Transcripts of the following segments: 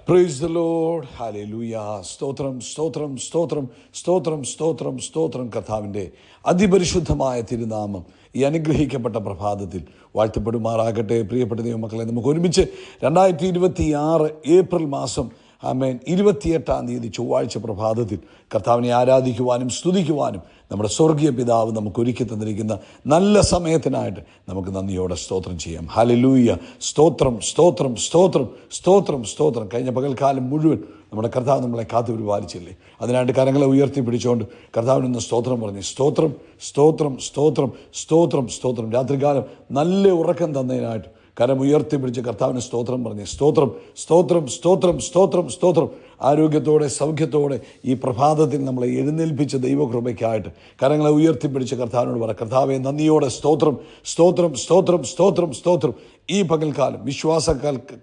Praise the Lord. Hallelujah. സ്തോത്രം സ്തോത്രം സ്തോത്രം സ്തോത്രം സ്തോത്രം സ്തോത്രം. കർത്താവിൻ്റെ അതിപരിശുദ്ധമായ തിരുനാമം ഈ അനുഗ്രഹിക്കപ്പെട്ട പ്രഭാതത്തിൽ വാഴ്ത്തപ്പെടുമാറാകട്ടെ. പ്രിയപ്പെട്ട ദൈവമക്കളെ, നമുക്ക് ഒരുമിച്ച് 2026 ഏപ്രിൽ മാസം 28-ാം തീയതി ചൊവ്വാഴ്ച പ്രഭാതത്തിൽ കർത്താവിനെ ആരാധിക്കുവാനും സ്തുതിക്കുവാനും നമ്മുടെ സ്വർഗീയ പിതാവ് നമുക്ക് ഒരുക്കി തന്നിരിക്കുന്ന നല്ല സമയത്തിനായിട്ട് നമുക്ക് നന്ദിയോടെ സ്തോത്രം ചെയ്യാം. ഹല്ലേലൂയ. സ്തോത്രം സ്തോത്രം സ്തോത്രം സ്തോത്രം സ്തോത്രം. കഴിഞ്ഞ പകൽക്കാലം മുഴുവൻ നമ്മുടെ കർത്താവ് നമ്മളെ കാത്തു പരിപാലിച്ചില്ലേ? അതിനായിട്ട് കരങ്ങളെ ഉയർത്തിപ്പിടിച്ചുകൊണ്ട് കർത്താവിനൊന്ന് സ്തോത്രം പറഞ്ഞ് സ്തോത്രം സ്തോത്രം സ്തോത്രം സ്തോത്രം സ്തോത്രം. രാത്രികാലം നല്ല ഉറക്കം തന്നതിനായിട്ട് കരം ഉയർത്തിപ്പിടിച്ച് കർത്താവിന് സ്തോത്രം പറഞ്ഞ് സ്തോത്രം സ്തോത്രം സ്തോത്രം സ്തോത്രം സ്തോത്രം. ആരോഗ്യത്തോടെ സൗഖ്യത്തോടെ ഈ പ്രഭാതത്തിൽ നമ്മളെ എഴുന്നേൽപ്പിച്ച ദൈവകൃപയ്ക്കായിട്ട് കരങ്ങളെ ഉയർത്തിപ്പിടിച്ച് കർത്താവിനോട് പറ, കർത്താവെ നന്ദിയോടെ സ്തോത്രം സ്തോത്രം സ്തോത്രം സ്തോത്രം സ്തോത്രം. ഈ പകൽക്കാലം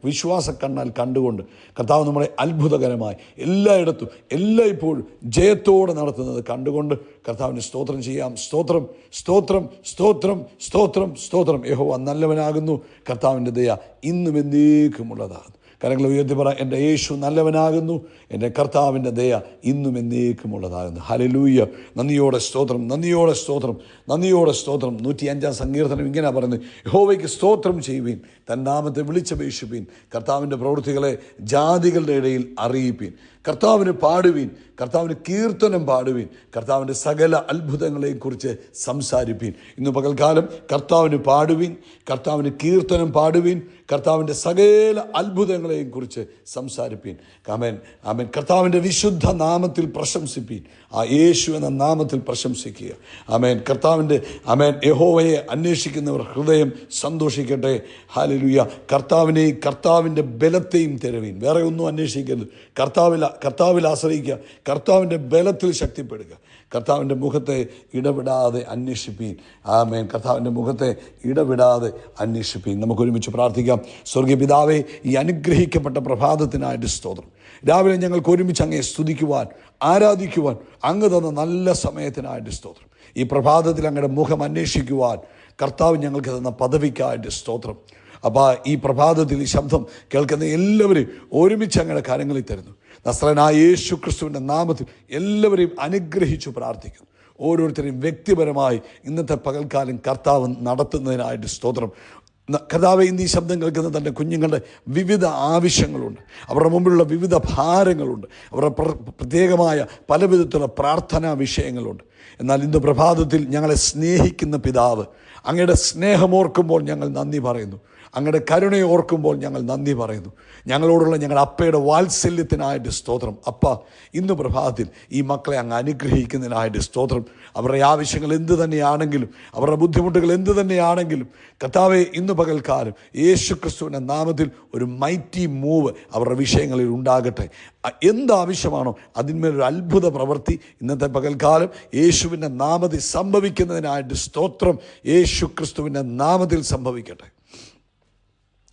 വിശ്വാസ കണ്ണാൽ കണ്ടുകൊണ്ട് കർത്താവ് നമ്മളെ അത്ഭുതകരമായി എല്ലായിടത്തും എല്ലായ്പ്പോഴും ജയത്തോടെ നടത്തുന്നത് കണ്ടുകൊണ്ട് കർത്താവിന് സ്തോത്രം ചെയ്യാം. സ്തോത്രം സ്തോത്രം സ്തോത്രം സ്തോത്രം സ്തോത്രം. യഹോവ നല്ലവനാകുന്നു, കർത്താവിൻ്റെ ദയ ഇന്നും എന്നേക്കുമുള്ളതാണ്. കരങ്ങളെ ഉയർത്തി പറ, എൻ്റെ യേശു നല്ലവനാകുന്നു, എൻ്റെ കർത്താവിൻ്റെ ദയ ഇന്നും എന്നേക്കുമുള്ളതാകുന്നു. ഹല്ലേലൂയ. നന്ദിയോടെ സ്തോത്രം, നന്ദിയോടെ സ്തോത്രം, നന്ദിയോടെ സ്തോത്രം. 105-ാം സങ്കീർത്തനം ഇങ്ങനെ പറയുന്നത്, യഹോവയ്ക്ക് സ്തോത്രം ചെയ്യുവീൻ, തൻ നാമത്തെ വിളിച്ചപേക്ഷിപ്പീൻ, കർത്താവിൻ്റെ പ്രവൃത്തികളെ ജാതികളുടെ ഇടയിൽ അറിയിപ്പീൻ. കർത്താവിന് പാടുവീൻ, കർത്താവിന് കീർത്തനം പാടുവീൻ, കർത്താവിൻ്റെ സകല അത്ഭുതങ്ങളെക്കുറിച്ച് സംസാരിപ്പീൻ. ഇന്ന് പകൽക്കാലം കർത്താവിന് പാടുവീൻ, കർത്താവിന് കീർത്തനം പാടുവീൻ, കർത്താവിൻ്റെ സകല അത്ഭുതങ്ങളെയും കുറിച്ച് സംസാരിപ്പീൻ. ആമേൻ ആമേൻ. കർത്താവിൻ്റെ വിശുദ്ധ നാമത്തിൽ പ്രശംസിപ്പീൻ. ആ യേശു എന്ന നാമത്തിൽ പ്രശംസിക്കുക. ആമേൻ. ആമേൻ. യഹോവയെ അന്വേഷിക്കുന്നവർ ഹൃദയം സന്തോഷിക്കട്ടെ. ഹല്ലേലൂയ. കർത്താവിനെയും കർത്താവിൻ്റെ ബലത്തെയും തിരവീൻ. വേറെ ഒന്നും അന്വേഷിക്കരുത്. കർത്താവിൽ ആശ്രയിക്കുക, കർത്താവിൻ്റെ ബലത്തിൽ ശക്തിപ്പെടുക, കർത്താവിൻ്റെ മുഖത്തെ ഇടപെടാതെ അന്വേഷിപ്പീൻ. ആമേൻ. കർത്താവിൻ്റെ മുഖത്തെ ഇടപെടാതെ അന്വേഷിപ്പീൻ. നമുക്കൊരുമിച്ച് പ്രാർത്ഥിക്കാം. സ്വർഗീയ പിതാവേ, ഈ അനുഗ്രഹിക്കപ്പെട്ട പ്രഭാതത്തിനായിട്ട് സ്തോത്രം. രാവിലെ ഞങ്ങൾക്ക് ഒരുമിച്ച് അങ്ങയെ സ്തുതിക്കുവാൻ ആരാധിക്കുവാൻ അങ്ങ് തന്ന നല്ല സമയത്തിനായിട്ട് സ്തോത്രം. ഈ പ്രഭാതത്തിൽ അങ്ങയുടെ മുഖം അന്വേഷിക്കുവാൻ കർത്താവ് ഞങ്ങൾക്ക് തന്ന പദവിക്കായിട്ട് സ്തോത്രം. അപ്പോൾ ഈ പ്രഭാതത്തിൽ ഈ ശബ്ദം കേൾക്കുന്ന എല്ലാവരെയും ഒരുമിച്ച് അങ്ങയുടെ കാര്യങ്ങളിൽ തരുന്നു. നസ്രനായ യേശു ക്രിസ്തുവിൻ്റെ നാമത്തിൽ എല്ലാവരെയും അനുഗ്രഹിച്ചു പ്രാർത്ഥിക്കുന്നു. ഓരോരുത്തരെയും വ്യക്തിപരമായി ഇന്നത്തെ പകൽക്കാലം കർത്താവ് നടത്തുന്നതിനായിട്ട് സ്തോത്രം. കർത്താവെ, ഇന്ന് ഈ ശബ്ദം കേൾക്കുന്ന തൻ്റെ കുഞ്ഞുങ്ങളുടെ വിവിധ ആവശ്യങ്ങളുണ്ട്, അവരുടെ മുമ്പിലുള്ള വിവിധ ഭാരങ്ങളുണ്ട്, അവരുടെ പ്രത്യേകമായ പല വിധത്തിലുള്ള പ്രാർത്ഥനാ വിഷയങ്ങളുണ്ട്. എന്നാൽ ഇന്ന് പ്രഭാതത്തിൽ ഞങ്ങളെ സ്നേഹിക്കുന്ന പിതാവ്, അങ്ങയുടെ സ്നേഹമോർക്കുമ്പോൾ ഞങ്ങൾ നന്ദി പറയുന്നു. അങ്ങയുടെ കരുണയെ ഓർക്കുമ്പോൾ ഞങ്ങൾ നന്ദി പറയുന്നു. ഞങ്ങളോടുള്ള ഞങ്ങളുടെ അപ്പയുടെ വാത്സല്യത്തിനായിട്ട് സ്തോത്രം. അപ്പ, ഇന്ന് പ്രഭാതത്തിൽ ഈ മക്കളെ അങ്ങ് അനുഗ്രഹിക്കുന്നതിനായിട്ട് സ്തോത്രം. അവരുടെ ആവശ്യങ്ങൾ എന്ത് തന്നെയാണെങ്കിലും, അവരുടെ ബുദ്ധിമുട്ടുകൾ എന്ത് തന്നെയാണെങ്കിലും കർത്താവെ, ഇന്ന് പകൽക്കാലം യേശു ക്രിസ്തുവിൻ്റെ നാമത്തിൽ ഒരു മൈറ്റി മൂവ് അവരുടെ വിഷയങ്ങളിൽ ഉണ്ടാകട്ടെ. എന്താവശ്യമാണോ അതിന്മേലൊരു അത്ഭുത പ്രവൃത്തി ഇന്നത്തെ പകൽക്കാലം യേശുവിൻ്റെ നാമത്തിൽ സംഭവിക്കുന്നതിനായിട്ട് സ്തോത്രം. യേശു ക്രിസ്തുവിൻ്റെ നാമത്തിൽ സംഭവിക്കട്ടെ.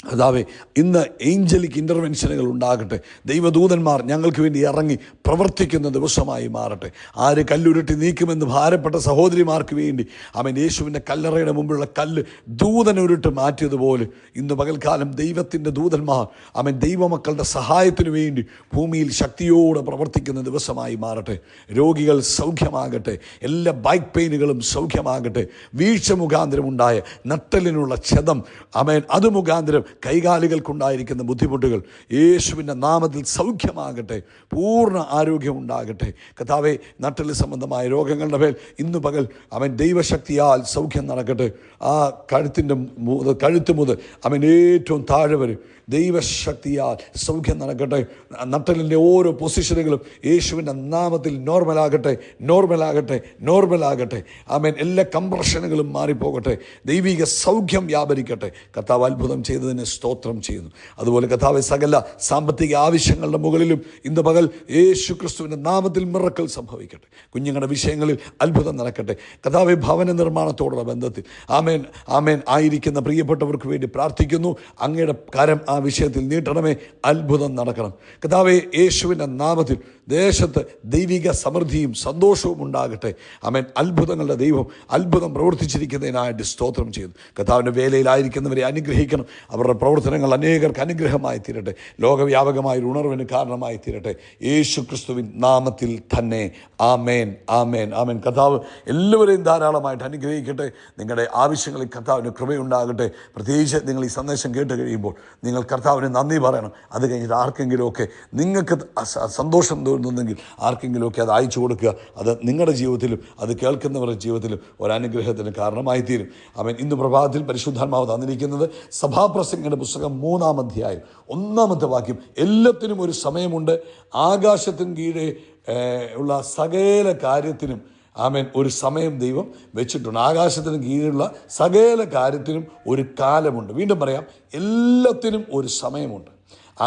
കർത്താവേ, ഇന്ന് ഏഞ്ചലിക് ഇൻ്റർവെൻഷനുകൾ ഉണ്ടാകട്ടെ. ദൈവദൂതന്മാർ ഞങ്ങൾക്ക് വേണ്ടി ഇറങ്ങി പ്രവർത്തിക്കുന്ന ദിവസമായി മാറട്ടെ. ആര് കല്ലുരുട്ടി നീക്കുമെന്ന് ഭാരപ്പെട്ട സഹോദരിമാർക്ക് വേണ്ടി അവൻ യേശുവിൻ്റെ കല്ലറയുടെ മുമ്പിലുള്ള കല്ല് ദൂതനുരുട്ട് മാറ്റിയതുപോലെ ഇന്ന് പകൽക്കാലം ദൈവത്തിൻ്റെ ദൂതന്മാർ അവൻ ദൈവമക്കളുടെ സഹായത്തിനു വേണ്ടി ഭൂമിയിൽ ശക്തിയോടെ പ്രവർത്തിക്കുന്ന ദിവസമായി മാറട്ടെ. രോഗികൾ സൗഖ്യമാകട്ടെ, എല്ലാ ബാക്ക് പെയിനുകളും സൗഖ്യമാകട്ടെ. വീഴ്ച മുഖാന്തരം ഉണ്ടായ നട്ടലിനുള്ള ക്ഷതം അവൻ അത് മുഖാന്തരം കൈകാലുകൾക്കുണ്ടായിരിക്കുന്ന ബുദ്ധിമുട്ടുകൾ യേശുവിൻ്റെ നാമത്തിൽ സൗഖ്യമാകട്ടെ. പൂർണ്ണ ആരോഗ്യം ഉണ്ടാകട്ടെ. കർത്താവേ, നട്ടല് സംബന്ധമായ രോഗങ്ങളുടെ മേൽ ഇന്ന് പകൽ അവൻ ദൈവശക്തിയാൽ സൗഖ്യം നടക്കട്ടെ. ആ കഴുത്ത് മുതൽ അവൻ ഏറ്റവും താഴെ വരും ദൈവശക്തിയാൽ സൗഖ്യം നടക്കട്ടെ. നട്ടലിൻ്റെ ഓരോ പൊസിഷനുകളും യേശുവിൻ്റെ നാമത്തിൽ നോർമലാകട്ടെ, നോർമലാകട്ടെ, നോർമലാകട്ടെ. ആമേൻ. എല്ലാ കംപ്രഷനുകളും മാറിപ്പോകട്ടെ. ദൈവിക സൗഖ്യം വ്യാപരിക്കട്ടെ. കർത്താവ് അത്ഭുതം ചെയ്തതിന് സ്തോത്രം ചെയ്യുന്നു. അതുപോലെ കർത്താവ് സകല സാമ്പത്തിക ആവശ്യങ്ങളുടെ മുകളിലും ഇന്ന് പകൽ യേശു ക്രിസ്തുവിൻ്റെ നാമത്തിൽ മിറക്കൽ സംഭവിക്കട്ടെ. കുഞ്ഞുങ്ങളുടെ വിഷയങ്ങളിൽ അത്ഭുതം നടക്കട്ടെ. കർത്താവ് ഭവന നിർമ്മാണത്തോടുള്ള ബന്ധത്തിൽ ആമേൻ ആമേൻ ആയിരിക്കുന്ന പ്രിയപ്പെട്ടവർക്ക് വേണ്ടി പ്രാർത്ഥിക്കുന്നു. അങ്ങയുടെ കരം ആ വിഷയത്തിൽ നീട്ടണമേ. അത്ഭുതം നടക്കണം കർത്താവേ. യേശുവിൻ്റെ നാമത്തിൽ ദേശത്ത് ദൈവിക സമൃദ്ധിയും സന്തോഷവും ഉണ്ടാകട്ടെ. ആമേൻ. അത്ഭുതങ്ങളുടെ ദൈവം അത്ഭുതം പ്രവർത്തിച്ചിരിക്കുന്നതിനായിട്ട് സ്തോത്രം ചെയ്യുന്നു. കർത്താവിൻ്റെ വേലയിലായിരിക്കുന്നവരെ അനുഗ്രഹിക്കണം. അവരുടെ പ്രവർത്തനങ്ങൾ അനേകർക്ക് അനുഗ്രഹമായി തീരട്ടെ. ലോകവ്യാപകമായ ഒരു ഉണർവിന് കാരണമായി തീരട്ടെ. യേശു ക്രിസ്തുവിൻ നാമത്തിൽ തന്നെ. ആമേൻ, ആമേൻ, ആമേൻ. കർത്താവ് എല്ലാവരെയും ധാരാളമായിട്ട് അനുഗ്രഹിക്കട്ടെ. നിങ്ങളുടെ ആവശ്യങ്ങളിൽ കർത്താവിന് കൃപയുണ്ടാകട്ടെ. പ്രത്യേകിച്ച് നിങ്ങൾ ഈ സന്ദേശം കേട്ട് കഴിയുമ്പോൾ നിങ്ങൾ കർത്താവിന് നന്ദി പറയണം. അത് കഴിഞ്ഞിട്ട് ആർക്കെങ്കിലുമൊക്കെ നിങ്ങൾക്ക് സന്തോഷം തോന്നുന്നെങ്കിൽ ആർക്കെങ്കിലുമൊക്കെ അത് അയച്ചു കൊടുക്കുക. അത് നിങ്ങളുടെ ജീവിതത്തിലും അത് കേൾക്കുന്നവരുടെ ജീവിതത്തിലും ഒരനുഗ്രഹത്തിന് കാരണമായി തീരും. അവൻ ഇന്ന് പ്രഭാതത്തിൽ പരിശുദ്ധാത്മാവ് തന്നിരിക്കുന്നത് സഭാപ്രസംഗങ്ങളുടെ പുസ്തകം 3-ാം അധ്യായം 1-ാമത്തെ വാക്യം. എല്ലാത്തിനും ഒരു സമയമുണ്ട്, ആകാശത്തിന് കീഴെ ഉള്ള സകല കാര്യത്തിനും ആമേൻ ഒരു സമയം ദൈവം വെച്ചിട്ടുണ്ട്. ആകാശത്തിന് കീഴിലുള്ള സകല കാര്യത്തിനും ഒരു കാലമുണ്ട്. വീണ്ടും പറയാം, എല്ലാത്തിനും ഒരു സമയമുണ്ട്.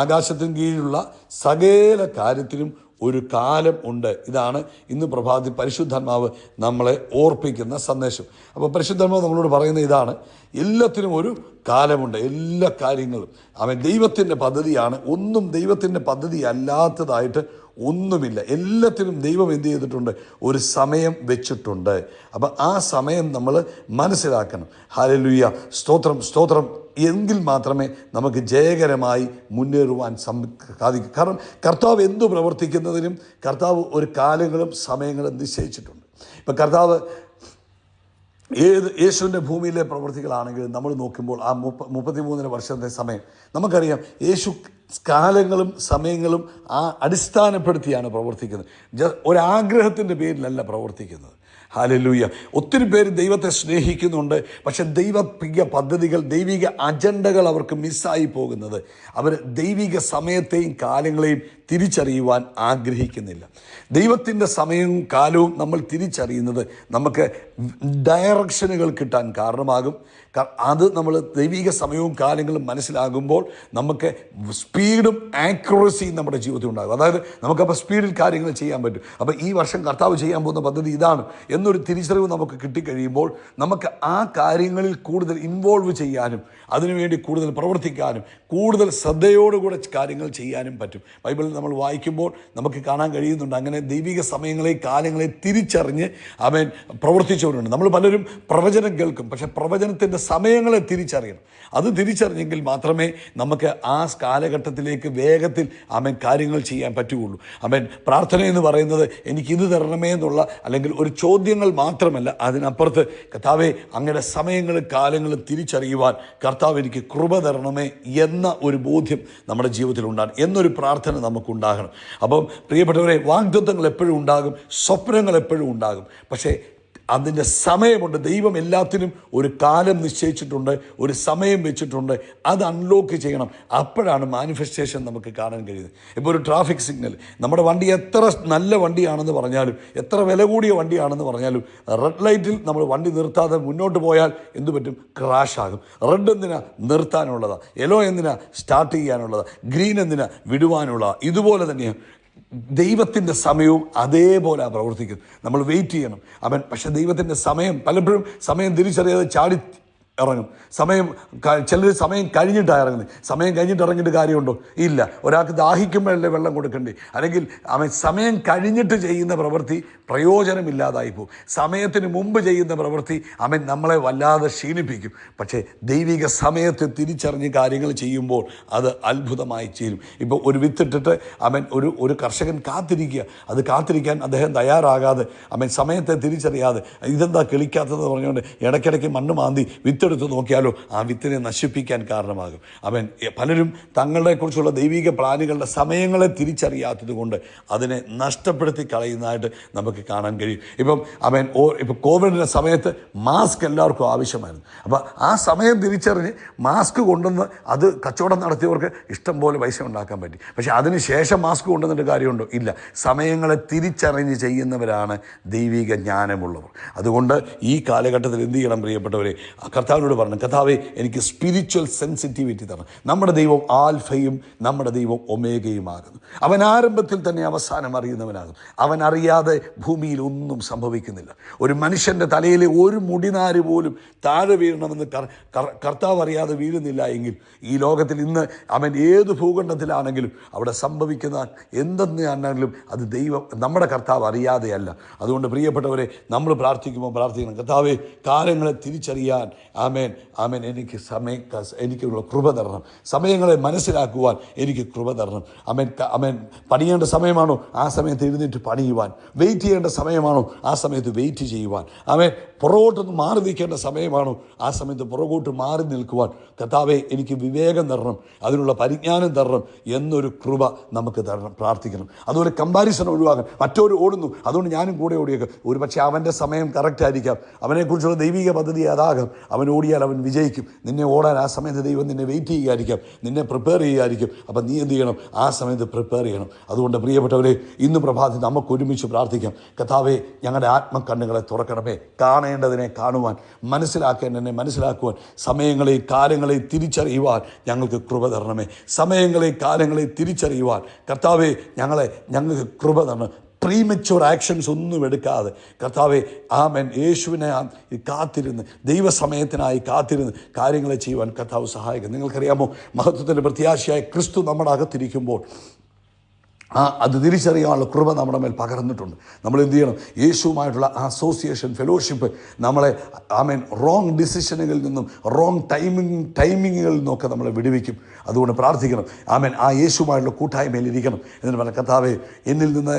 ആകാശത്തിന് കീഴിലുള്ള സകല കാര്യത്തിനും ഒരു കാലം ഉണ്ട്. ഇതാണ് ഇന്ന് പ്രഭാതത്തിൽ പരിശുദ്ധാത്മാവ് നമ്മളെ ഓർപ്പിക്കുന്ന സന്ദേശം. അപ്പോൾ പരിശുദ്ധാത്മാവ് നമ്മളോട് പറയുന്ന ഇതാണ്, എല്ലാത്തിനും ഒരു കാലമുണ്ട്. എല്ലാ കാര്യങ്ങളും അവൻ ദൈവത്തിൻ്റെ പദ്ധതിയാണ്. ഒന്നും ദൈവത്തിൻ്റെ പദ്ധതി അല്ലാത്തതായിട്ട് ഒന്നുമില്ല. എല്ലാത്തിനും ദൈവം എന്ത് ചെയ്തിട്ടുണ്ട്? ഒരു സമയം വെച്ചിട്ടുണ്ട്. അപ്പം ആ സമയം നമ്മൾ മനസ്സിലാക്കണം. ഹല്ലേലൂയ, സ്തോത്രം, സ്തോത്രം. എങ്കിൽ മാത്രമേ നമുക്ക് ജയകരമായി മുന്നേറുവാൻ സാധിക്കൂ. കാരണം കർത്താവ് എന്തു പ്രവർത്തിക്കുന്നതിനും കർത്താവ് ഒരു കാലങ്ങളും സമയങ്ങളും നിശ്ചയിച്ചിട്ടുണ്ട്. ഇപ്പം കർത്താവ് യേശുവിൻ്റെ ഭൂമിയിലെ പ്രവൃത്തികളാണെങ്കിലും നമ്മൾ നോക്കുമ്പോൾ ആ 33 വർഷത്തെ സമയം നമുക്കറിയാം. യേശു കാലങ്ങളും സമയങ്ങളും അടിസ്ഥാനപ്പെടുത്തിയാണ് പ്രവർത്തിക്കുന്നത്. ഒരാഗ്രഹത്തിൻ്റെ പേരിലല്ല പ്രവർത്തിക്കുന്നത്. ഹല്ലേലൂയ. ഒത്തിരി പേര് ദൈവത്തെ സ്നേഹിക്കുന്നുണ്ട്, പക്ഷെ ദൈവിക പദ്ധതികൾ, ദൈവിക അജണ്ടകൾ അവർക്ക് മിസ്സായി പോകുന്നത്. അവർ ദൈവിക സമയത്തെയും കാലങ്ങളെയും തിരിച്ചറിയുവാൻ ആഗ്രഹിക്കുന്നില്ല. ദൈവത്തിൻ്റെ സമയവും കാലവും നമ്മൾ തിരിച്ചറിയുന്നത് നമുക്ക് ഡയറക്ഷനുകൾ കിട്ടാൻ കാരണമാകും. അത് നമ്മൾ ദൈവിക സമയവും കാലങ്ങളും മനസ്സിലാകുമ്പോൾ നമുക്ക് സ്പീഡും ആക്യുറസിയും നമ്മുടെ ജീവിതത്തിൽ ഉണ്ടാകും. അതായത് നമുക്കപ്പോൾ സ്പീഡിൽ കാര്യങ്ങൾ ചെയ്യാൻ പറ്റും. അപ്പോൾ ഈ വർഷം കർത്താവ് ചെയ്യാൻ പോകുന്ന പദ്ധതി ഇതാണ് എന്നൊരു തിരിച്ചറിവ് നമുക്ക് കിട്ടിക്കഴിയുമ്പോൾ നമുക്ക് ആ കാര്യങ്ങളിൽ കൂടുതൽ ഇൻവോൾവ് ചെയ്യാനും അതിനുവേണ്ടി കൂടുതൽ പ്രവർത്തിക്കാനും കൂടുതൽ ശ്രദ്ധയോടുകൂടെ കാര്യങ്ങൾ ചെയ്യാനും പറ്റും. ബൈബിളിൽ നമ്മൾ വായിക്കുമ്പോൾ നമുക്ക് കാണാൻ കഴിയുന്നുണ്ട്, അങ്ങനെ ദൈവിക സമയങ്ങളെയും കാലങ്ങളെ തിരിച്ചറിഞ്ഞ് അവൻ പ്രവർത്തിച്ചവരുണ്ട്. നമ്മൾ പലരും പ്രവചനം കേൾക്കും, പക്ഷെ പ്രവചനത്തിൻ്റെ സമയങ്ങളെ തിരിച്ചറിയണം. അത് തിരിച്ചറിഞ്ഞെങ്കിൽ മാത്രമേ നമുക്ക് ആ കാലഘട്ടത്തിലേക്ക് വേഗത്തിൽ അവൻ കാര്യങ്ങൾ ചെയ്യാൻ പറ്റുകയുള്ളൂ. അവൻ പ്രാർത്ഥന എന്ന് പറയുന്നത് എനിക്കിത് തരണമേ എന്നുള്ള അല്ലെങ്കിൽ ഒരു ചോദ്യങ്ങൾ മാത്രമല്ല, അതിനപ്പുറത്ത് കർത്താവേ അങ്ങയുടെ സമയങ്ങളും കാലങ്ങളും തിരിച്ചറിയുവാൻ കർത്താവ് എനിക്ക് കൃപ തരണമേ എന്ന ഒരു ബോധ്യം നമ്മുടെ ജീവിതത്തിൽ ഉണ്ടാകണം, എന്നൊരു പ്രാർത്ഥന നമുക്കുണ്ടാകണം. അപ്പം പ്രിയപ്പെട്ടവരെ, വാഗ്ദത്തങ്ങൾ എപ്പോഴും ഉണ്ടാകും, സ്വപ്നങ്ങൾ എപ്പോഴും ഉണ്ടാകും, പക്ഷേ അതിൻ്റെ സമയമുണ്ട്. ദൈവം എല്ലാത്തിനും ഒരു കാലം നിശ്ചയിച്ചിട്ടുണ്ട്, ഒരു സമയം വെച്ചിട്ടുണ്ട്. അത് അൺലോക്ക് ചെയ്യണം. അപ്പോഴാണ് മാനിഫെസ്റ്റേഷൻ നമുക്ക് കാണാൻ കഴിയുന്നത്. ഇപ്പോൾ ഒരു ട്രാഫിക് സിഗ്നൽ, നമ്മുടെ വണ്ടി എത്ര നല്ല വണ്ടിയാണെന്ന് പറഞ്ഞാലും, എത്ര വില കൂടിയ വണ്ടിയാണെന്ന് പറഞ്ഞാലും, റെഡ് ലൈറ്റിൽ നമ്മൾ വണ്ടി നിർത്താതെ മുന്നോട്ട് പോയാൽ എന്തു പറ്റും? ക്രാഷാകും. റെഡ് എന്തിനാ? നിർത്താനുള്ളതാ. യെല്ലോ എന്തിനാ? സ്റ്റാർട്ട് ചെയ്യാനുള്ളതാ. ഗ്രീൻ എന്തിനാ? വിടുവാനുള്ളതാ. ഇതുപോലെ തന്നെയാണ് ദൈവത്തിൻ്റെ സമയവും അതേപോലെ പ്രവർത്തിക്കുന്നത്. നമ്മൾ വെയിറ്റ് ചെയ്യണം അവൻ. പക്ഷെ ദൈവത്തിൻ്റെ സമയം പലപ്പോഴും സമയം തിരിച്ചറിയാതെ ചാടി ഇറങ്ങും. ചിലർ സമയം കഴിഞ്ഞിട്ടാണ് ഇറങ്ങുന്നത്. സമയം കഴിഞ്ഞിട്ട് ഇറങ്ങിയിട്ട് കാര്യമുണ്ടോ? ഇല്ല. ഒരാൾക്ക് ദാഹിക്കുമ്പോഴല്ലേ വെള്ളം കൊടുക്കണ്ടേ? അല്ലെങ്കിൽ അവൻ സമയം കഴിഞ്ഞിട്ട് ചെയ്യുന്ന പ്രവൃത്തി പ്രയോജനമില്ലാതായി പോകും. സമയത്തിന് മുമ്പ് ചെയ്യുന്ന പ്രവൃത്തി അവൻ നമ്മളെ വല്ലാതെ ക്ഷീണിപ്പിക്കും. പക്ഷേ ദൈവിക സമയത്ത് തിരിച്ചറിഞ്ഞ് കാര്യങ്ങൾ ചെയ്യുമ്പോൾ അത് അത്ഭുതമായി ചേരും. ഇപ്പോൾ ഒരു വിത്തിട്ടിട്ട് അവൻ ഒരു കർഷകൻ കാത്തിരിക്കുക. അത് കാത്തിരിക്കാൻ അദ്ദേഹം തയ്യാറാകാതെ അവൻ സമയത്തെ തിരിച്ചറിയാതെ ഇതെന്താ കിളിക്കാത്തതെന്ന് പറഞ്ഞുകൊണ്ട് ഇടയ്ക്കിടയ്ക്ക് മണ്ണ് മാന്തി വിത്തെടുത്ത് നോക്കിയാലോ ആ വിത്തിനെ നശിപ്പിക്കാൻ കാരണമാകും. അവൻ പലരും തങ്ങളെക്കുറിച്ചുള്ള ദൈവിക പ്ലാനുകളുടെ സമയങ്ങളെ തിരിച്ചറിയാത്തത് കൊണ്ട് അതിനെ നഷ്ടപ്പെടുത്തി കളയുന്നതായിട്ട് നമുക്ക് കാണാൻ കഴിയും. ഇപ്പം കോവിഡിൻ്റെ സമയത്ത് മാസ്ക് എല്ലാവർക്കും ആവശ്യമായിരുന്നു. അപ്പോൾ ആ സമയം തിരിച്ചറിഞ്ഞ് മാസ്ക് കൊണ്ടുവന്ന് അത് കച്ചവടം നടത്തിയവർക്ക് ഇഷ്ടം പോലെ പൈസ ഉണ്ടാക്കാൻ പറ്റി. പക്ഷേ അതിന് ശേഷം മാസ്ക് കൊണ്ടുവന്നിട്ട് കാര്യമുണ്ടോ? ഇല്ല. സമയങ്ങളെ തിരിച്ചറിഞ്ഞ് ചെയ്യുന്നവരാണ് ദൈവിക ജ്ഞാനമുള്ളവർ. അതുകൊണ്ട് ഈ കാലഘട്ടത്തിൽ എന്ത് ചെയ്യണം പ്രിയപ്പെട്ടവരെ? കർത്താവ് കർത്താവിനോട് പറഞ്ഞു, കർത്താവേ എനിക്ക് സ്പിരിച്വൽ സെൻസിറ്റിവിറ്റി തരണം. നമ്മുടെ ദൈവം ആൽഫയും നമ്മുടെ ദൈവം ഒമേഗയുമാകുന്നു. അവൻ ആരംഭത്തിൽ തന്നെ അവസാനം അറിയുന്നവനാകും. അവൻ അറിയാതെ ഭൂമിയിൽ ഒന്നും സംഭവിക്കുന്നില്ല. ഒരു മനുഷ്യൻ്റെ തലയിലെ ഒരു മുടിനാര് പോലും താഴെ വീഴണമെന്ന് കർത്താവ് അറിയാതെ വീഴുന്നില്ല എങ്കിൽ ഈ ലോകത്തിൽ ഇന്ന് അവൻ ഏത് ഭൂഖണ്ഡത്തിലാണെങ്കിലും അവിടെ സംഭവിക്കുന്ന എന്തെന്നാണെങ്കിലും അത് ദൈവം നമ്മുടെ കർത്താവ് അറിയാതെയല്ല. അതുകൊണ്ട് പ്രിയപ്പെട്ടവരെ, നമ്മൾ പ്രാർത്ഥിക്കണം, കർത്താവേ കാര്യങ്ങളെ തിരിച്ചറിയാൻ ആമേൻ എനിക്കുള്ള കൃപ തരണം. സമയങ്ങളെ മനസ്സിലാക്കുവാൻ എനിക്ക് കൃപ തരണം. ആമേൻ പണിയേണ്ട സമയമാണോ ആ സമയത്ത് എഴുന്നേറ്റ് പണിയുവാൻ, വെയിറ്റ് ചെയ്യേണ്ട സമയമാണോ ആ സമയത്ത് വെയിറ്റ് ചെയ്യുവാൻ, പുറകോട്ടൊന്ന് മാറി നിൽക്കേണ്ട സമയമാണോ ആ സമയത്ത് പുറകോട്ട് മാറി നിൽക്കുവാൻ കർത്താവേ എനിക്ക് വിവേകം തരണം, അതിനുള്ള പരിജ്ഞാനം തരണം എന്നൊരു കൃപ നമുക്ക് തരണം. പ്രാർത്ഥിക്കണം. അതുപോലെ കമ്പാരിസൺ ഒഴിവാക്കാൻ. മറ്റൊരു ഓടുന്നു, അതുകൊണ്ട് ഞാനും കൂടെ ഓടിയേക്കാം. ഒരു പക്ഷേ അവൻ്റെ സമയം കറക്റ്റ് ആയിരിക്കാം, അവനെക്കുറിച്ചുള്ള ദൈവിക പദ്ധതി അതാകാം. അവൻ ഓടിയാൽ അവൻ വിജയിക്കും. നിന്നെ ഓടാൻ ആ സമയത്ത് ദൈവം നിന്നെ വെയിറ്റ് ചെയ്യുകയായിരിക്കാം, നിന്നെ പ്രിപ്പയർ ചെയ്യുകയായിരിക്കും. അപ്പം നീ എന്ത് ചെയ്യണം? ആ സമയത്ത് പ്രിപ്പയർ ചെയ്യണം. അതുകൊണ്ട് പ്രിയപ്പെട്ടവരെ, ഇന്ന് പ്രഭാതത്തിൽ നമുക്ക് ഒരുമിച്ച് പ്രാർത്ഥിക്കാം. കർത്താവേ, ഞങ്ങളുടെ ആത്മക്കണ്ണുകളെ തുറക്കണമേ, കാണേണ്ടതിനെ കാണുവാൻ, മനസ്സിലാക്കേണ്ടതിനെ മനസ്സിലാക്കുവാൻ, സമയങ്ങളെയും കാലങ്ങളെയും തിരിച്ചറിയുവാൻ ഞങ്ങൾക്ക് കൃപ തരണമേ. സമയങ്ങളെയും കാലങ്ങളെയും തിരിച്ചറിയുവാൻ കർത്താവേ ഞങ്ങൾക്ക് കൃപ തരണം. പ്രീമെച്യൂർ ആക്ഷൻസ് ഒന്നും എടുക്കാതെ കർത്താവെ യേശുവിനെ കാത്തിരുന്ന് ദൈവസമയത്തിനായി കാത്തിരുന്ന് കാര്യങ്ങളെ ചെയ്യുവാൻ കർത്താവ് സഹായിക്കും. നിങ്ങൾക്കറിയാമോ, മഹത്വത്തിൻ്റെ പ്രത്യാശയായ ക്രിസ്തു നമ്മുടെ അകത്തിരിക്കുമ്പോൾ അത് തിരിച്ചറിയാനുള്ള കൃപ നമ്മുടെ മേൽ പകർന്നിട്ടുണ്ട്. നമ്മൾ എന്ത് ചെയ്യണം? യേശുവുമായിട്ടുള്ള അസോസിയേഷൻ, ഫെലോഷിപ്പ് നമ്മളെ റോങ് ഡിസിഷനുകളിൽ നിന്നും റോങ് ടൈമിങ്ങുകളിൽ നിന്നൊക്കെ നമ്മളെ വിടുവിക്കും. അതുകൊണ്ട് പ്രാർത്ഥിക്കണം. ആ യേശുവുമായിട്ടുള്ള കൂട്ടായ്മയിൽ ഇരിക്കണം. എന്നിട്ട് പറഞ്ഞ കർത്താവേ, എന്നിൽ നിന്ന്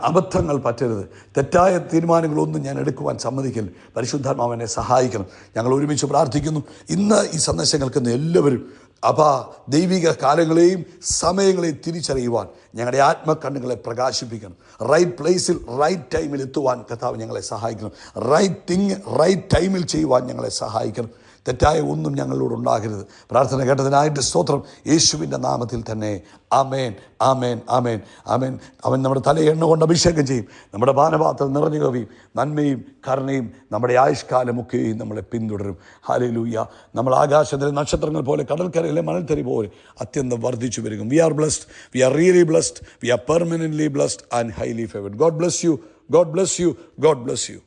അബദ്ധങ്ങൾ പറ്റരുത്, തെറ്റായ തീരുമാനങ്ങളൊന്നും ഞാൻ എടുക്കുവാൻ സമ്മതിക്കില്ല. പരിശുദ്ധാത്മാവനെ സഹായിക്കണം. ഞങ്ങൾ ഒരുമിച്ച് പ്രാർത്ഥിക്കുന്നു. ഇന്ന് ഈ സന്ദേശം കേൾക്കുന്ന എല്ലാവരും ദൈവിക കാലങ്ങളെയും സമയങ്ങളെയും തിരിച്ചറിയുവാൻ ഞങ്ങളുടെ ആത്മക്കണ്ണുകളെ പ്രകാശിപ്പിക്കണം. റൈറ്റ് പ്ലേസിൽ റൈറ്റ് ടൈമിൽ എത്തുവാൻ കർത്താവ് ഞങ്ങളെ സഹായിക്കണം. റൈറ്റ് തിങ് റൈറ്റ് ടൈമിൽ ചെയ്യുവാൻ ഞങ്ങളെ സഹായിക്കണം. തെറ്റായ ഒന്നും ഞങ്ങളോട് ഉണ്ടാകരുത്. പ്രാർത്ഥന കേട്ടതിനായിട്ട് സ്തോത്രം. യേശുവിൻ്റെ നാമത്തിൽ തന്നെ ആമേൻ, ആമേൻ, ആമേൻ, ആമേൻ. അവൻ നമ്മുടെ തലയെ എണ്ണ കൊണ്ട് അഭിഷേകം ചെയ്യും. നമ്മുടെ പാനപാത്രം നിറഞ്ഞു കവിയും. നന്മയും കരുണയും നമ്മുടെ ആയുഷ്കാലമൊക്കെയും നമ്മളെ പിന്തുടരും. ഹല്ലേലൂയ. നമ്മൾ ആകാശത്തിലെ നക്ഷത്രങ്ങൾ പോലെ, കടൽക്കരയിലെ മണൽത്തരി പോലെ അത്യന്തം വർദ്ധിച്ചു വരിക. We are blessed, we are really blessed, we are permanently blessed and highly favoured. God bless you, God bless you, God bless U.